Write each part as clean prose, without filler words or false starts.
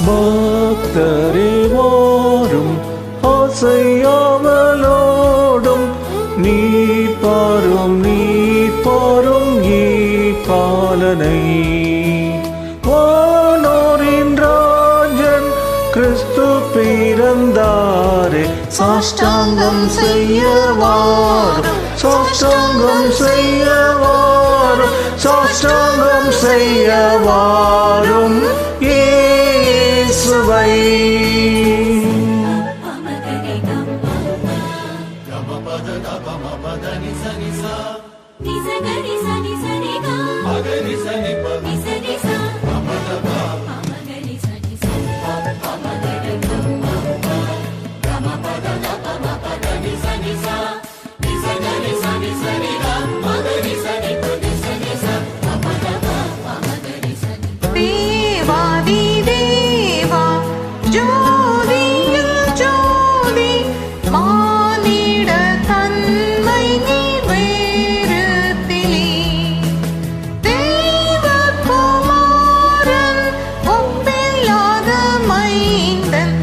பக்தரே வாரும் ஆசையாவலோடும் நீர் பாரும் பாலனை. வானோரின் ராஜன் கிறிஸ்து பிறந்தாரே சாஷ்டாங்கம் செய்யவாரும் சாஷ்டாங்கம் செய்யவாரும் சாஷ்டாங்கம் செய்யவாரும் இயேசுவை.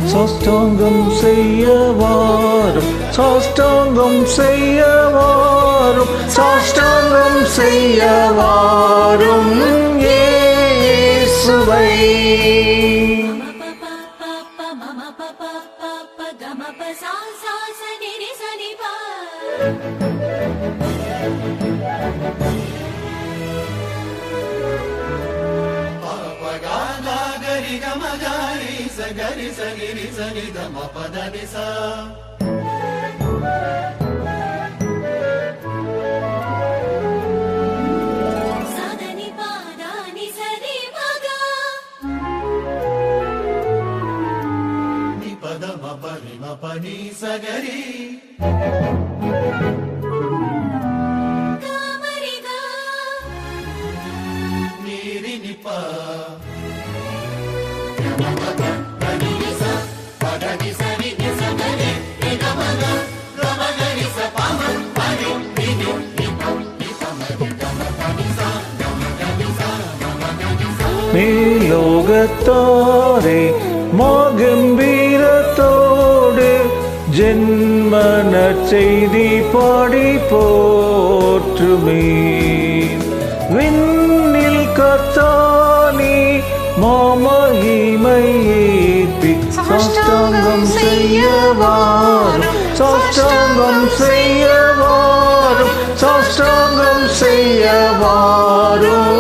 சாஷ்டாங்கம் செய்யவாரும் சாஷ்டாங்கம் செய்யவாரும் சாஷ்டாங்கம் செய்யவாரும் இயேசுவை. Gari sani ri sani da ma pa da ni sa. Sa da ni pa da ni sa ni ma ga. Ni pa da ma pa ni sa gari. Ga ma ri ga. Ni ri ni pa. மேலோகத்தாரே மாகம்பீரத்தோடு ஜென்மன செய்தி பாடி போற்றுமே. விண்ணில் கர்த்தானே மாமகிமையேத்தி சாஷ்டாங்கம் செய்யவாரும் சாஷ்டாங்கம் செய்யவாரும் சாஷ்டாங்கம் செய்யவாரும்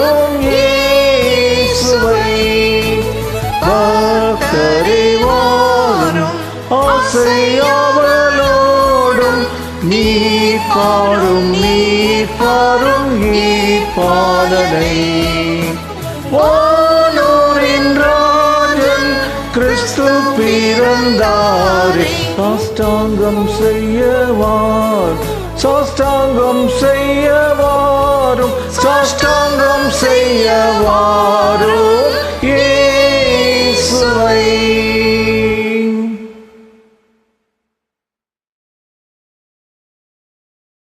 இயேசுவை. பக்தரே வாரும் ஆசையாவலோடும் நீர் பாரும் பாலனை. வானோரின் ராஜன் கிறிஸ்து பிறந்தாரே சாஷ்டாங்கம் செய்யவார் சாஷ்டாங்கம் செய்யவாரும் சாஷ்டாங்கம் செய்யவார்